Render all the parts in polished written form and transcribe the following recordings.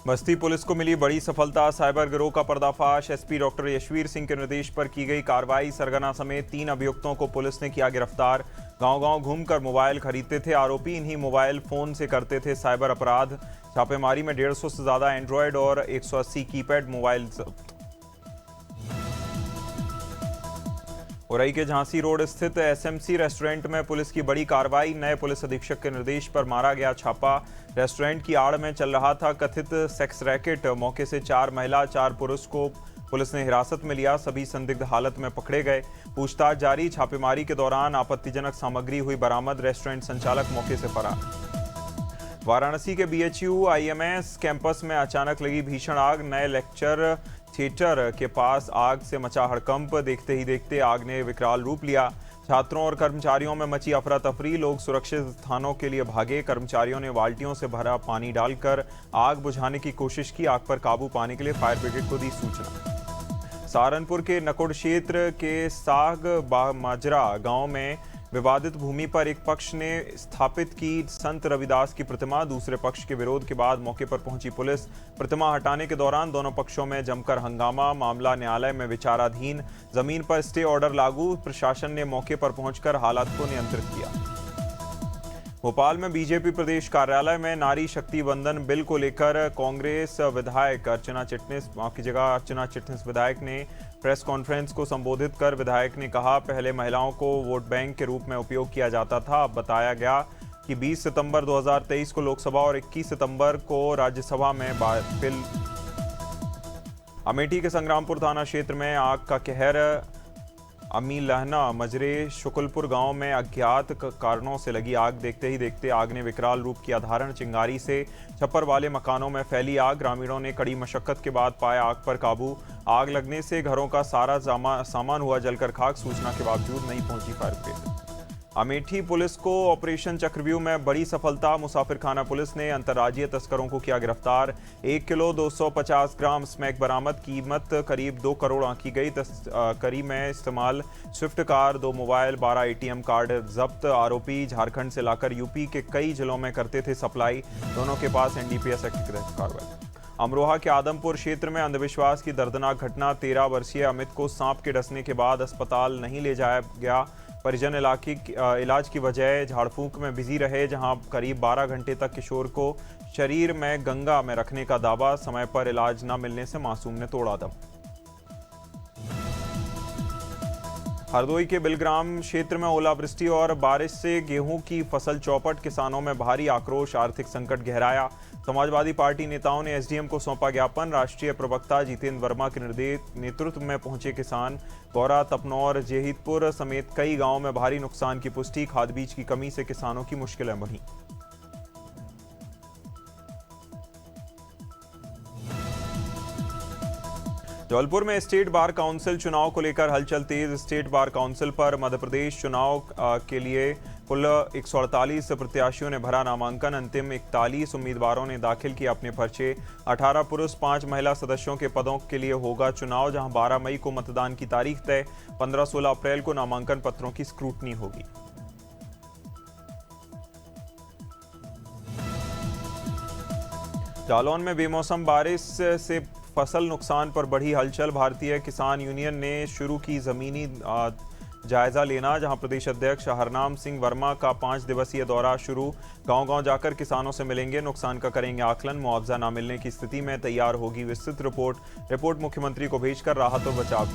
बस्ती police को मिली बड़ी सफलता। साइबर गिरोह का पर्दाफाश। एसपी डॉक्टर यशवीर सिंह के निर्देश पर की गई कार्रवाई। सरगना समेत 3 अभियुक्तों को पुलिस ने किया गिरफ्तार। गांव-गांव घूमकर मोबाइल खरीदते थे आरोपी। इन्हीं मोबाइल फोन से करते थे साइबर अपराध। छापेमारी में 150 से ज्यादा एंड्रॉयड और 180 कीपैड मोबाइल जब्त। उरई के झांसी रोड स्थित एसएमसी रेस्टोरेंट में पुलिस की बड़ी कार्रवाई। नए पुलिस अधीक्षक के निर्देश पर मारा गया छापा। रेस्टोरेंट की आड़ में चल रहा था कथित सेक्स रैकेट। मौके से 4 महिला 4 पुरुष को पुलिस ने हिरासत में लिया। सभी संदिग्ध हालत में पकड़े गए। पूछताछ जारी। छापेमारी के दौरान आपत्तिजनक सामग्री हुई बरामद। रेस्टोरेंट संचालक मौके से फरार। वाराणसी के बीएचयू आईएमएस कैंपस में अचानक लगी भीषण आग। नए लेक्चर थिएटर के पास आग से मचा हड़कंप। देखते ही देखते आग ने विकराल रूप लिया। छात्रों और कर्मचारियों में मची अफरा तफरी। लोग सुरक्षित स्थानों के लिए भागे। कर्मचारियों ने बाल्टियों से भरा पानी डालकर आग बुझाने की कोशिश की। आग पर काबू पाने के लिए फायर ब्रिगेड को दी सूचना। सहारनपुर के नकुड़ क्षेत्र के साग माजरा गांव में विवादित भूमि पर एक पक्ष ने स्थापित की संत रविदास की प्रतिमा। दूसरे पक्ष के विरोध के बाद मौके पर पहुंची पुलिस। प्रतिमा हटाने के दौरान दोनों पक्षों में जमकर हंगामा। मामला न्यायालय में विचाराधीन। जमीन पर स्टे ऑर्डर लागू। प्रशासन ने मौके पर पहुंचकर हालात को नियंत्रित किया। भोपाल में बीजेपी प्रदेश कार्यालय में नारी शक्ति वंदन बिल को लेकर कांग्रेस विधायक अर्चना चिटनिस विधायक ने प्रेस कॉन्फ्रेंस को संबोधित कर विधायक ने कहा, पहले महिलाओं को वोट बैंक के रूप में उपयोग किया जाता था। अब बताया गया कि 20 सितंबर 2023 को लोकसभा और 21 सितंबर को राज्यसभा में बिल। अमेठी के संग्रामपुर थाना क्षेत्र में आग का कहर। अमीलहना मजरे शुक्लपुर गांव में अज्ञात कारणों से लगी आग। देखते ही देखते आग ने विकराल रूप किया धारण। चिंगारी से छप्पर वाले मकानों में फैली आग। ग्रामीणों ने कड़ी मशक्कत के बाद पाया आग पर काबू। आग लगने से घरों का सारा सामान हुआ जलकर खाक। सूचना के बावजूद नहीं पहुंची फायर ब्रिगेड। अमेठी पुलिस को ऑपरेशन चक्रव्यूह में बड़ी सफलता। मुसाफिरखाना पुलिस ने अंतर्राज्यीय तस्करों को किया गिरफ्तार। 1 किलो 250 ग्राम स्मैक बरामद। कीमत करीब 2 करोड़ आंकी गई। तस्करी में इस्तेमाल Swift car, 2 mobile, 12 ATM card जब्त। आरोपी झारखंड से लाकर यूपी के कई जिलों में करते थे सप्लाई। दोनों के पास एनडीपीएस एक्ट के तहत कार्रवाई। अमरोहा के आदमपुर क्षेत्र में अंधविश्वास की दर्दनाक घटना। 13 वर्षीय अमित को सांप के डसने के बाद अस्पताल नहीं ले जाया गया। परिजन इलाज की वजह झाड़फूंक में बिजी रहे, जहां करीब 12 घंटे तक किशोर को शरीर में गंगा में रखने का दावा। समय पर इलाज न मिलने से मासूम ने तोड़ा दम। हरदोई के बिलग्राम क्षेत्र में ओलावृष्टि और बारिश से गेहूं की फसल चौपट। किसानों में भारी आक्रोश। आर्थिक संकट गहराया। समाजवादी पार्टी नेताओं ने एसडीएम को सौंपा ज्ञापन। राष्ट्रीय प्रवक्ता जितेंद्र वर्मा के नेतृत्व में पहुंचे किसान। गौरा, तपनौर, जेहितपुर समेत कई गांवों में भारी नुकसान की पुष्टि। खाद बीज की कमी से किसानों की मुश्किलें बढ़ी। जबलपुर में स्टेट बार काउंसिल चुनाव को लेकर हलचल तेज। स्टेट बार काउंसिल पर मध्य प्रदेश चुनाव के लिए कुल 148 प्रत्याशियों ने भरा नामांकन। अंतिम 41 उम्मीदवारों ने दाखिल किए अपने पर्चे। 18 पुरुष 5 महिला सदस्यों के पदों के लिए होगा चुनाव, जहां 12 मई को मतदान की तारीख तय। 15-16 अप्रैल को नामांकन पत्रों की स्क्रूटनी होगी। जालौन में बेमौसम बारिश से फसल नुकसान पर बढ़ी हलचल। भारतीय किसान यूनियन ने शुरू की जमीनी जायजा लेना, जहां प्रदेश अध्यक्ष हरनाम सिंह वर्मा का 5 दिवसीय दौरा शुरू। गांव-गांव जाकर किसानों से मिलेंगे, नुकसान का करेंगे आकलन। मुआवजा न मिलने की स्थिति में तैयार होगी विस्तृत रिपोर्ट मुख्यमंत्री को भेजकर राहत और बचाव।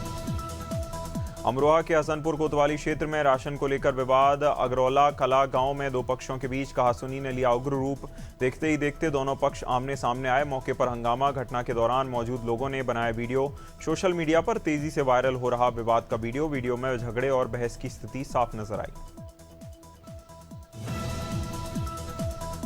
अमरोहा के हसनपुर कोतवाली क्षेत्र में राशन को लेकर विवाद। अगरौला कला गांव में 2 पक्षों के बीच कहासुनी ने लिया उग्र रूप। देखते ही देखते दोनों पक्ष आमने सामने आए। मौके पर हंगामा। घटना के दौरान मौजूद लोगों ने बनाया वीडियो। सोशल मीडिया पर तेजी से वायरल हो रहा विवाद का वीडियो में झगड़े और बहस की स्थिति साफ नजर आई।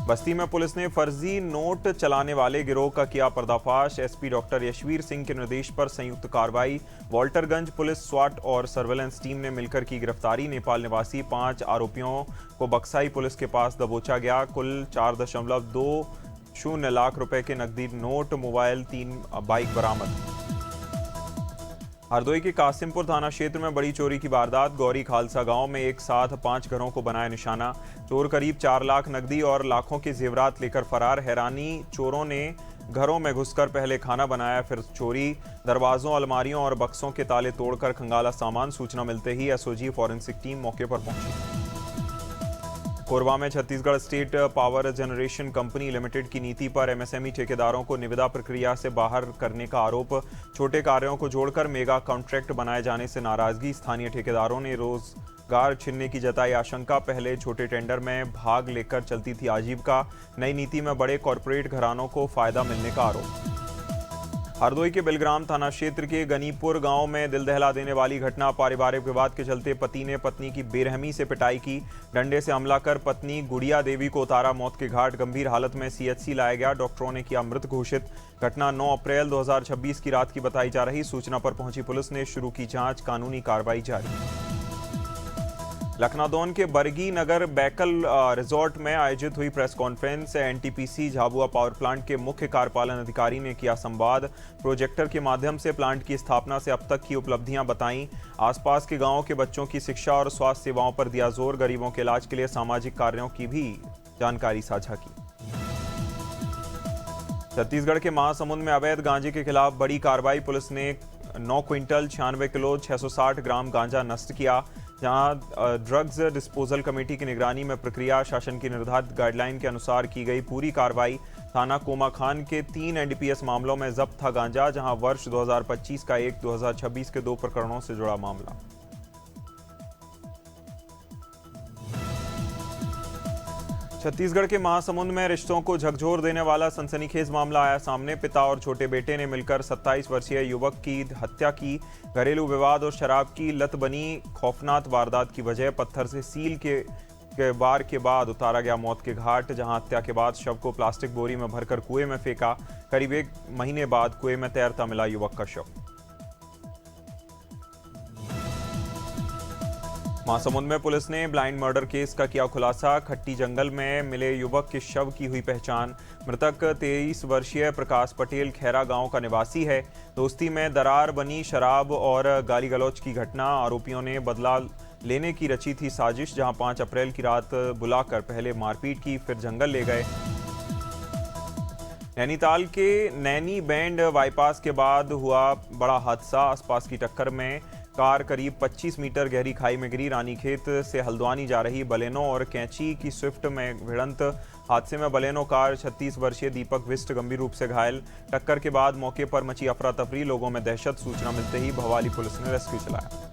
बस्ती में पुलिस ने फर्जी नोट चलाने वाले गिरोह का किया पर्दाफाश। एसपी डॉक्टर यशवीर सिंह के निर्देश पर संयुक्त कार्रवाई। वॉल्टरगंज पुलिस, स्वाट और सर्वेलेंस टीम ने मिलकर की गिरफ्तारी। नेपाल निवासी 5 आरोपियों को बक्साई पुलिस के पास दबोचा गया। कुल 4.20 लाख रुपए के नकदी नोट, मोबाइल, 3 बाइक बरामद। हरदोई के कासिमपुर थाना क्षेत्र में बड़ी चोरी की वारदात। गौरी खालसा गांव में एक साथ 5 घरों को बनाया निशाना। चोर करीब 4 लाख नकदी और लाखों के जेवरात लेकर फरार। हैरानी, चोरों ने घरों में घुसकर पहले खाना बनाया, फिर चोरी। दरवाजों, अलमारियों और बक्सों के ताले तोड़कर खंगाला सामान। सूचना मिलते ही एसओजी फॉरेंसिक टीम मौके पर पहुंची। कोरबा में Chhattisgarh state power generation company limited की नीति पर एमएसएमई ठेकेदारों को निविदा प्रक्रिया से बाहर करने का आरोप। छोटे कार्यों को जोड़कर मेगा कॉन्ट्रैक्ट बनाए जाने से नाराजगी। स्थानीय ठेकेदारों ने रोजगार छीनने की जताई आशंका। पहले छोटे टेंडर में भाग लेकर चलती थी आजीविका। नई नीति में बड़े कॉरपोरेट घरानों को फायदा मिलने का आरोप। हरदोई के बिलग्राम थाना क्षेत्र के गनीपुर गांव में दिल दहला देने वाली घटना। पारिवारिक विवाद के चलते पति ने पत्नी की बेरहमी से पिटाई की। डंडे से हमला कर पत्नी गुड़िया देवी को उतारा मौत के घाट। गंभीर हालत में सीएचसी लाया गया, डॉक्टरों ने किया मृत घोषित। घटना 9 अप्रैल 2026 की रात की बताई जा रही। सूचना पर पहुंची पुलिस ने शुरू की जांच, कानूनी कार्रवाई जारी। लखनादौन के बरगी नगर बैकल रिजॉर्ट में आयोजित हुई press conference. NTPC Jhabua power plant के मुख्य कार्यपालन अधिकारी ने किया संवाद। प्रोजेक्टर के माध्यम से प्लांट की स्थापना से अब तक की उपलब्धियां बताईं। आसपास के गांवों के बच्चों की शिक्षा और स्वास्थ्य सेवाओं पर दिया जोर। गरीबों के इलाज के लिए सामाजिक कार्यों की भी जानकारी साझा की। छत्तीसगढ़ के महासमुंद में अवैध गांजे के खिलाफ बड़ी कार्रवाई। पुलिस ने 9 क्विंटल 96 किलो 660 ग्राम गांजा नष्ट किया। जहां ड्रग्स डिस्पोजल कमेटी की निगरानी में प्रक्रिया शासन की निर्धारित गाइडलाइन के अनुसार की गई पूरी कार्रवाई। थाना कोमा खान के 3 एनडीपीएस मामलों में जब्त था गांजा, जहां वर्ष 2025 का एक, 2026 के 2 प्रकरणों से जुड़ा मामला। छत्तीसगढ़ के महासमुंद में रिश्तों को झकझोर देने वाला सनसनीखेज मामला आया सामने। पिता और छोटे बेटे ने मिलकर 27 वर्षीय युवक की हत्या की। घरेलू विवाद और शराब की लत बनी खौफनाक वारदात की वजह। पत्थर से सील के वार के बाद उतारा गया मौत के घाट, जहां हत्या के बाद शव को प्लास्टिक बोरी में भरकर कुएं में फेंका। करीब 1 महीने बाद कुएं में तैरता मिला युवक का शव। महासमुंद में पुलिस ने ब्लाइंड मर्डर केस का किया खुलासा। खट्टी जंगल में मिले युवक के शव की हुई पहचान। मृतक 23 वर्षीय प्रकाश पटेल खैरा गांव का निवासी है। दोस्ती में दरार बनी शराब और गाली गलौज की घटना। आरोपियों ने बदला लेने की रची थी साजिश, जहां 5 अप्रैल की रात बुलाकर पहले मारपीट की, फिर जंगल ले गए। नैनीताल के नैनी बैंड बाईपास के बाद हुआ बड़ा हादसा। आसपास की टक्कर में कार करीब 25 मीटर गहरी खाई में गिरी। रानीखेत से हल्द्वानी जा रही बलेनो और कैंची की स्विफ्ट में भिड़ंत। हादसे में बलेनो कार 36 वर्षीय दीपक विष्ट गंभीर रूप से घायल। टक्कर के बाद मौके पर मची अफरा तफरी, लोगों में दहशत। सूचना मिलते ही भवाली पुलिस ने रेस्क्यू चलाया।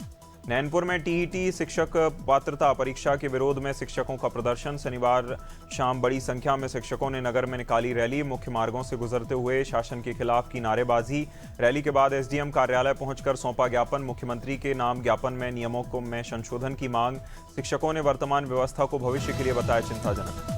नैनपुर में टीईटी शिक्षक पात्रता परीक्षा के विरोध में शिक्षकों का प्रदर्शन। शनिवार शाम बड़ी संख्या में शिक्षकों ने नगर में निकाली रैली। मुख्य मार्गों से गुजरते हुए शासन के खिलाफ की नारेबाजी। रैली के बाद एसडीएम कार्यालय पहुंचकर सौंपा ज्ञापन। मुख्यमंत्री के नाम ज्ञापन में नियमों को में संशोधन की मांग। शिक्षकों ने वर्तमान व्यवस्था को भविष्य के लिए बताया चिंताजनक।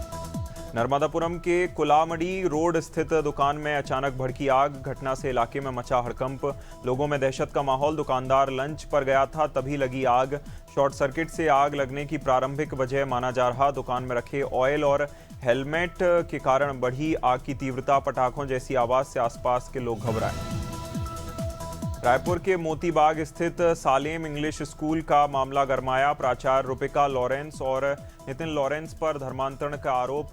नर्मदापुरम के कुलामड़ी रोड स्थित दुकान में अचानक भड़की आग। घटना से इलाके में मचा हड़कंप, लोगों में दहशत का माहौल। दुकानदार लंच पर गया था, तभी लगी आग। शॉर्ट सर्किट से आग लगने की प्रारंभिक वजह माना जा रहा। दुकान में रखे ऑयल और हेलमेट के कारण बढ़ी आग की तीव्रता। पटाखों जैसी आवाज से आसपास के लोग घबराए। रायपुर के मोतीबाग स्थित सालेम इंग्लिश स्कूल का मामला गरमाया। प्राचार्य रूपिका लॉरेंस और नितिन लॉरेंस पर धर्मांतरण का आरोप।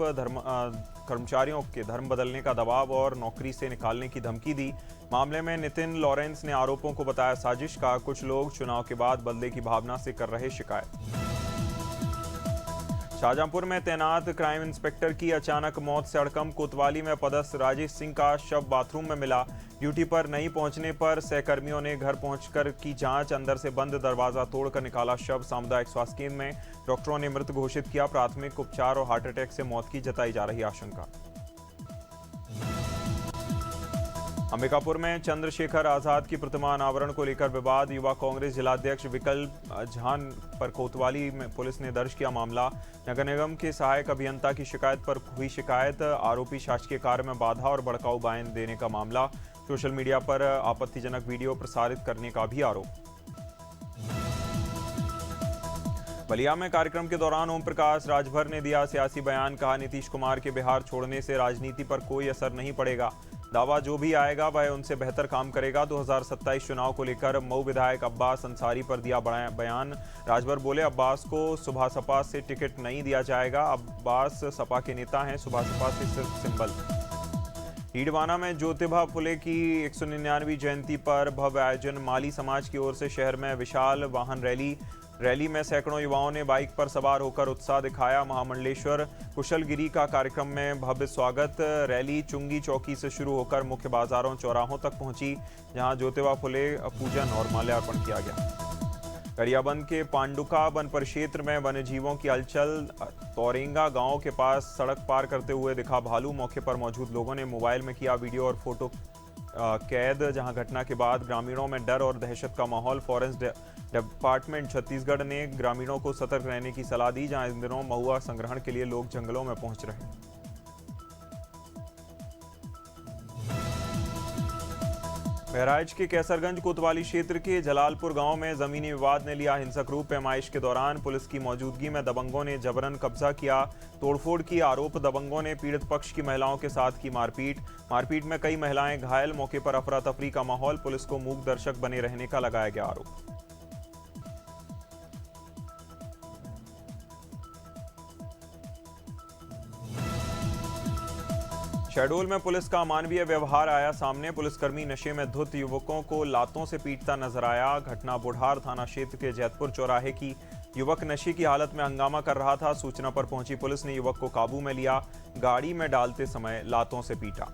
कर्मचारियों के धर्म बदलने का दबाव और नौकरी से निकालने की धमकी दी। मामले में नितिन लॉरेंस ने आरोपों को बताया साजिश का। कुछ लोग चुनाव के बाद बदले की भावना से कर रहे शिकायत। शाहजहांपुर में तैनात क्राइम इंस्पेक्टर की अचानक मौत से हड़कंप। कोतवाली में पदस्थ राजेश सिंह का शव बाथरूम में मिला। ड्यूटी पर नहीं पहुंचने पर सहकर्मियों ने घर पहुंचकर की जांच। अंदर से बंद दरवाजा तोड़कर निकाला शव। सामुदायिक स्वास्थ्य केंद्र में डॉक्टरों ने मृत घोषित किया। प्राथमिक उपचार और हार्ट अटैक से मौत की जताई जा रही आशंका। अंबिकापुर में चंद्रशेखर आजाद की प्रतिमा अनावरण को लेकर विवाद। युवा कांग्रेस जिलाध्यक्ष विकल्प झान पर कोतवाली में पुलिस ने दर्ज किया मामला। नगर निगम के सहायक अभियंता की शिकायत पर हुई शिकायत। आरोपी शासकीय कार्य में बाधा और भड़काऊ बयान देने का मामला। सोशल मीडिया पर आपत्तिजनक वीडियो प्रसारित करने का भी आरोप। बलिया में कार्यक्रम के दौरान ओम प्रकाश राजभर ने दिया सियासी बयान। कहा, नीतीश कुमार के बिहार छोड़ने से राजनीति पर कोई असर नहीं पड़ेगा। दावा जो भी आएगा वह उनसे बेहतर काम करेगा। 2027 चुनाव को लेकर मऊ विधायक अब्बास अंसारी पर दिया बयान। राजभर बोले, अब्बास को सुबह सपा से टिकट नहीं दिया जाएगा। अब्बास सपा के नेता हैं, सुबह सपा से सिर्फ सिंबल। ईडवाना में ज्योतिबा फुले की 199वीं जयंती पर भव्य आयोजन। माली समाज की ओर से शहर में विशाल वाहन रैली में सैकड़ों युवाओं ने बाइक पर सवार होकर उत्साह दिखाया। महामंडलेश्वर कुशलगिरी का कार्यक्रम में भव्य स्वागत। रैली चुंगी चौकी से शुरू होकर मुख्य बाजारों चौराहों तक पहुंची, जहां ज्योतिबा फुले पूजन और माल्यार्पण किया गया। गरियाबंद के पांडुका वन परिक्षेत्र में वन्यजीवों की हलचल। तौरेंगा गांव के पास सड़क पार करते हुए दिखा भालू। मौके पर मौजूद लोगों ने मोबाइल में किया वीडियो और फोटो कैद। जहां घटना के बाद ग्रामीणों में डर और दहशत का माहौल। फॉरेस्ट डिपार्टमेंट छत्तीसगढ़ ने ग्रामीणों को सतर्क रहने की सलाह दी, जहां इन दिनों महुआ संग्रहण के लिए लोग जंगलों में पहुंच रहे हैं। बहराइच के कैसरगंज कोतवाली क्षेत्र के जलालपुर गांव में जमीनी विवाद ने लिया हिंसक रूप। पैमाइश के दौरान पुलिस की मौजूदगी में दबंगों ने जबरन कब्जा किया। तोड़फोड़ की आरोप। दबंगों ने पीड़ित पक्ष की महिलाओं के साथ की मारपीट में कई महिलाएं घायल। मौके पर अफरा तफरी का माहौल। पुलिस को मूक दर्शक बने रहने का लगाया गया आरोप। शहडोल में पुलिस का अमानवीय व्यवहार आया सामने। पुलिसकर्मी नशे में धुत युवकों को लातों से पीटता नजर आया। घटना बुढ़ार थाना क्षेत्र के जैतपुर चौराहे की। युवक नशे की हालत में हंगामा कर रहा था। सूचना पर पहुंची पुलिस ने युवक को काबू में लिया। गाड़ी में डालते समय लातों से पीटा।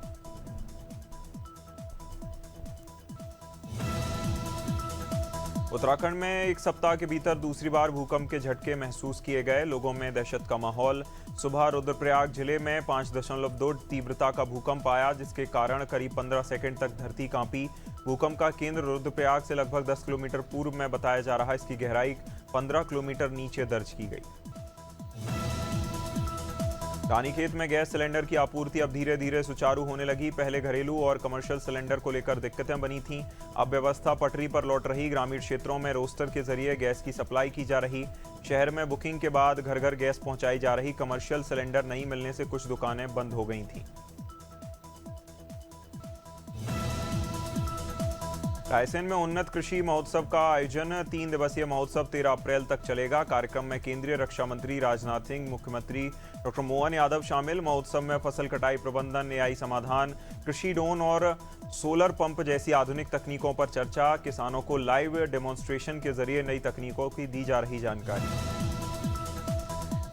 उत्तराखंड में एक सप्ताह के भीतर दूसरी बार भूकंप के झटके महसूस किए गए। लोगों में दहशत का माहौल। सुबह रुद्रप्रयाग जिले में 5.2 तीव्रता का भूकंप आया, जिसके कारण करीब 15 सेकंड तक धरती कांपी। भूकंप का केंद्र रुद्रप्रयाग से लगभग 10 किलोमीटर पूर्व में बताया जा रहा है। इसकी गहराई 15 किलोमीटर नीचे दर्ज की गई। रानीखेत में गैस सिलेंडर की आपूर्ति अब धीरे धीरे सुचारू होने लगी। पहले घरेलू और कमर्शियल सिलेंडर को लेकर दिक्कतें बनी थीं। अब व्यवस्था पटरी पर लौट रही। ग्रामीण क्षेत्रों में रोस्टर के जरिए गैस की सप्लाई की जा रही। शहर में बुकिंग के बाद घर घर गैस पहुंचाई जा रही। कमर्शियल सिलेंडर नहीं मिलने से कुछ दुकानें बंद हो गई थीं। रायसेन में उन्नत कृषि महोत्सव का आयोजन। 3 दिवसीय महोत्सव 13 अप्रैल तक चलेगा। कार्यक्रम में केंद्रीय रक्षा मंत्री राजनाथ सिंह, मुख्यमंत्री डॉक्टर मोहन यादव शामिल। महोत्सव में फसल कटाई प्रबंधन, एआई समाधान, कृषि ड्रोन और सोलर पंप जैसी आधुनिक तकनीकों पर चर्चा। किसानों को लाइव डेमोन्स्ट्रेशन के जरिए नई तकनीकों की दी जा रही जानकारी।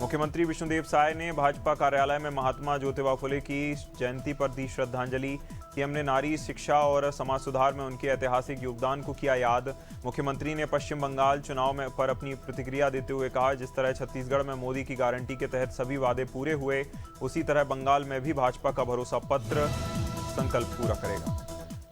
मुख्यमंत्री विष्णुदेव साय ने भाजपा कार्यालय में महात्मा ज्योतिबा फुले की जयंती पर दी श्रद्धांजलि। सीएम ने नारी शिक्षा और समाज सुधार में उनके ऐतिहासिक योगदान को किया याद। मुख्यमंत्री ने पश्चिम बंगाल चुनाव में पर अपनी प्रतिक्रिया देते हुए कहा, जिस तरह छत्तीसगढ़ में मोदी की गारंटी के तहत सभी वादे पूरे हुए, उसी तरह बंगाल में भी भाजपा का भरोसा पत्र संकल्प पूरा करेगा।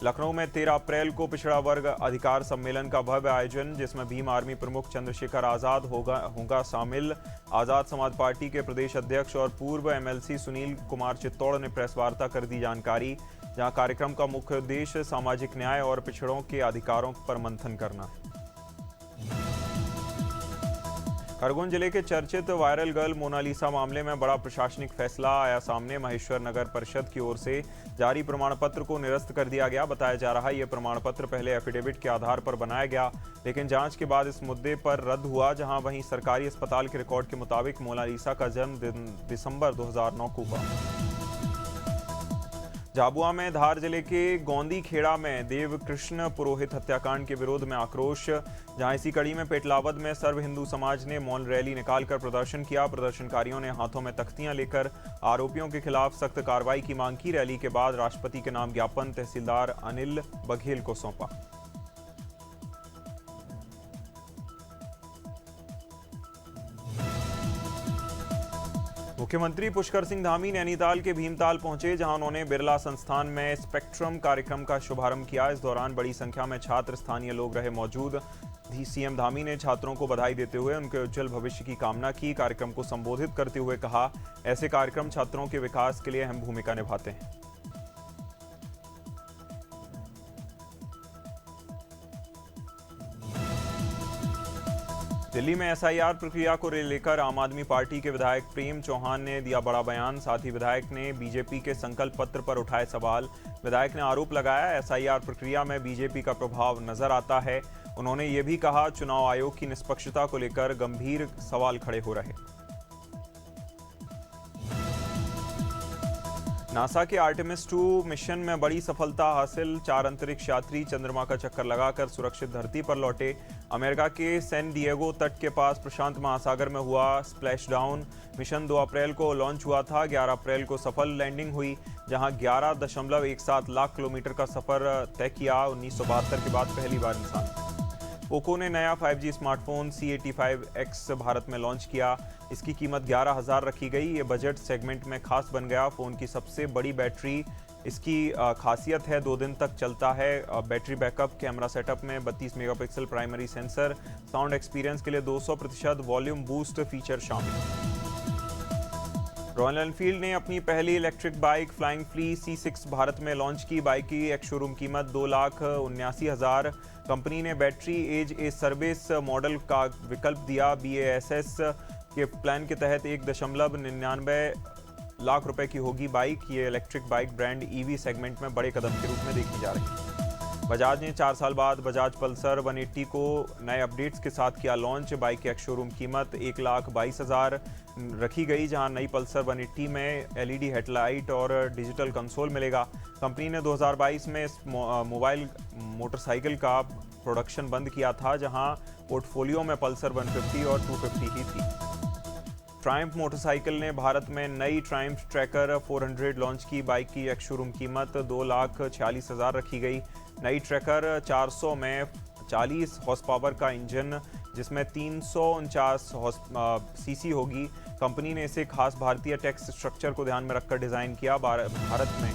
लखनऊ में 13 अप्रैल को पिछड़ा वर्ग अधिकार सम्मेलन का भव्य आयोजन, जिसमें भीम आर्मी प्रमुख चंद्रशेखर आजाद होगा शामिल। आजाद समाज पार्टी के प्रदेश अध्यक्ष और पूर्व एमएलसी सुनील कुमार चित्तौड़ ने प्रेस वार्ता कर दी जानकारी, जहां कार्यक्रम का मुख्य उद्देश्य सामाजिक न्याय और पिछड़ों के अधिकारों पर मंथन करना है। खरगोन जिले के चर्चित वायरल गर्ल मोनालिसा मामले में बड़ा प्रशासनिक फैसला आया सामने। महेश्वर नगर परिषद की ओर से जारी प्रमाण पत्र को निरस्त कर दिया गया। बताया जा रहा है यह प्रमाण पत्र पहले एफिडेविट के आधार पर बनाया गया, लेकिन जांच के बाद इस मुद्दे पर रद्द हुआ। जहां वहीं सरकारी अस्पताल के रिकॉर्ड के मुताबिक मोनालिसा का जन्म दिसंबर 2009 को हुआ। झाबुआ में धार जिले के गोंदी खेड़ा में देवकृष्ण पुरोहित हत्याकांड के विरोध में आक्रोश। जहां इसी कड़ी में पेटलावद में सर्व हिंदू समाज ने मौन रैली निकालकर प्रदर्शन किया। प्रदर्शनकारियों ने हाथों में तख्तियां लेकर आरोपियों के खिलाफ सख्त कार्रवाई की मांग की। रैली के बाद राष्ट्रपति के नाम ज्ञापन तहसीलदार अनिल बघेल को सौंपा। मुख्यमंत्री पुष्कर सिंह धामी नैनीताल के भीमताल पहुंचे, जहां उन्होंने बिरला संस्थान में स्पेक्ट्रम कार्यक्रम का शुभारंभ किया। इस दौरान बड़ी संख्या में छात्र, स्थानीय लोग रहे मौजूद। सीएम धामी ने छात्रों को बधाई देते हुए उनके उज्जवल भविष्य की कामना की। कार्यक्रम को संबोधित करते हुए कहा, ऐसे कार्यक्रम छात्रों के विकास के लिए अहम भूमिका निभाते हैं। दिल्ली में एसआईआर प्रक्रिया को लेकर आम आदमी पार्टी के विधायक प्रेम चौहान ने दिया बड़ा बयान। साथ ही विधायक ने बीजेपी के संकल्प पत्र पर उठाए सवाल। विधायक ने आरोप लगाया, एसआईआर प्रक्रिया में बीजेपी का प्रभाव नजर आता है। उन्होंने ये भी कहा, चुनाव आयोग की निष्पक्षता को लेकर गंभीर सवाल खड़े हो रहे। नासा के आर्टेमिस 2 मिशन में बड़ी सफलता हासिल। 4 अंतरिक्ष यात्री चंद्रमा का चक्कर लगाकर सुरक्षित धरती पर लौटे। अमेरिका के सैन डिएगो तट के पास प्रशांत महासागर में हुआ स्प्लैशडाउन। मिशन 2 अप्रैल को लॉन्च हुआ था। 11 अप्रैल को सफल लैंडिंग हुई, जहां 11.17 लाख किलोमीटर का सफर तय किया। 1972 के बाद पहली बार इंसान। पोको ने नया 5G स्मार्टफोन C85X भारत में लॉन्च किया। इसकी कीमत 11,000 रखी गई। ये बजट सेगमेंट में खास बन गया। फ़ोन की सबसे बड़ी बैटरी इसकी खासियत है, 2 दिन तक चलता है। बैटरी बैकअप, कैमरा सेटअप में 32 megapixel primary sensor, sound experience के लिए 200% वॉल्यूम बूस्ट फीचर शामिल। रॉयल एनफील्ड ने अपनी पहली electric bike flying flea C6 Bharat में लॉन्च की। बाइक की एक शोरूम कीमत 2,79,000। कंपनी ने battery as a service model का विकल्प दिया। BASS के प्लान के तहत 1.99 लाख रुपए की होगी बाइक। ये electric bike brand EV segment में बड़े कदम के रूप में देखी जा रही है। बजाज ने 4 साल बाद बजाज पल्सर 180 को नए अपडेट्स के साथ किया लॉन्च। बाइक की एक शोरूम कीमत 1,22,000 रखी गई, जहां नई पल्सर 180 में LED हेडलाइट और डिजिटल कंसोल मिलेगा। कंपनी ने 2022 में इस मोबाइल मोटरसाइकिल का प्रोडक्शन बंद किया था, जहां पोर्टफोलियो में पल्सर 150 और 250 ही थी। ट्रायम्फ मोटरसाइकिल ने भारत में नई ट्रायम्फ ट्रैकर 400 लॉन्च की। बाइक की एक शोरूम कीमत 2,46,000 रखी गई। नई ट्रैकर 400 में 40 हॉर्स पावर का इंजन, जिसमें 349 सीसी होगी। कंपनी ने इसे खास भारतीय टैक्स स्ट्रक्चर को ध्यान में रखकर डिज़ाइन किया। भारत में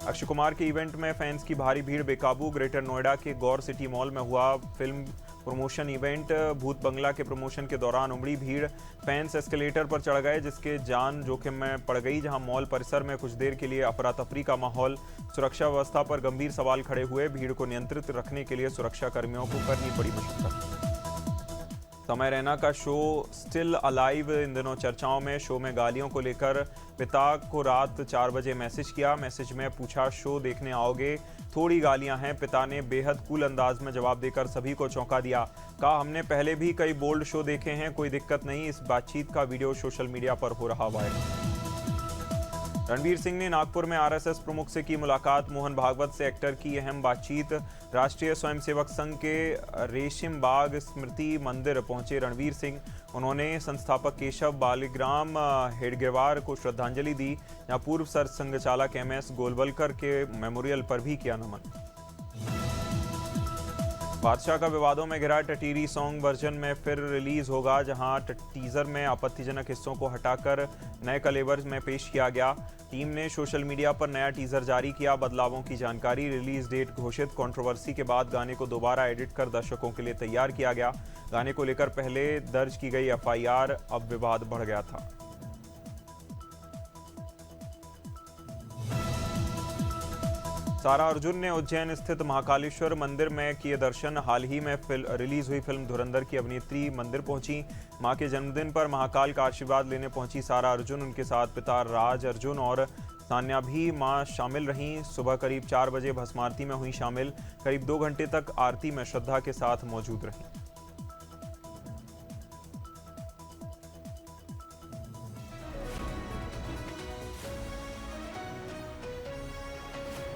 अक्षय कुमार के इवेंट में फैंस की भारी भीड़ बेकाबू। ग्रेटर नोएडा के गौर सिटी मॉल में हुआ फिल्म प्रमोशन इवेंट। भूत बंगला के प्रमोशन के दौरान उमड़ी भीड़। फैंस एस्केलेटर पर चढ़ गए, जिसके जान जोखिम में पड़ गई। जहां मॉल परिसर में कुछ देर के लिए अफरा तफरी का माहौल। सुरक्षा व्यवस्था पर गंभीर सवाल खड़े हुए। भीड़ को नियंत्रित रखने के लिए सुरक्षा कर्मियों को करनी पड़ी मशक्कत। समय रैना का शो स्टिल अलाइव इन दिनों चर्चाओं में। शो में गालियों को लेकर पिता को रात 4 बजे मैसेज किया। मैसेज में पूछा, शो देखने आओगे? थोड़ी गालियां हैं। पिता ने बेहद कूल अंदाज में जवाब देकर सभी को चौंका दिया। कहा, हमने पहले भी कई बोल्ड शो देखे हैं, कोई दिक्कत नहीं। इस बातचीत का वीडियो सोशल मीडिया पर हो रहा वायरल। रणवीर सिंह ने नागपुर में RSS प्रमुख से की मुलाकात। मोहन भागवत से एक्टर की अहम बातचीत। राष्ट्रीय स्वयंसेवक संघ के रेशिम बाग स्मृति मंदिर पहुंचे रणवीर सिंह। उन्होंने संस्थापक केशव बालीग्राम हेडगेवार को श्रद्धांजलि दी। जहां पूर्व सर संघचालक MS गोलवलकर के मेमोरियल पर भी किया नमन। बादशाह का विवादों में घिरा टटीरी सॉन्ग वर्जन में फिर रिलीज होगा, जहां टीजर में आपत्तिजनक हिस्सों को हटाकर नए कलेवर में पेश किया गया। टीम ने सोशल मीडिया पर नया टीजर जारी किया। बदलावों की जानकारी, रिलीज डेट घोषित। कंट्रोवर्सी के बाद गाने को दोबारा एडिट कर दर्शकों के लिए तैयार किया गया। गाने को लेकर पहले दर्ज की गई FIR अब विवाद बढ़ गया था। सारा अर्जुन ने उज्जैन स्थित महाकालेश्वर मंदिर में किए दर्शन। हाल ही में रिलीज हुई फिल्म धुरंधर की अभिनेत्री मंदिर पहुंची। मां के जन्मदिन पर महाकाल का आशीर्वाद लेने पहुंची सारा अर्जुन। उनके साथ पिता राज अर्जुन और सान्या भी मां शामिल रहीं। सुबह करीब 4 बजे भस्मारती में हुई शामिल। करीब 2 घंटे तक आरती में श्रद्धा के साथ मौजूद रहीं।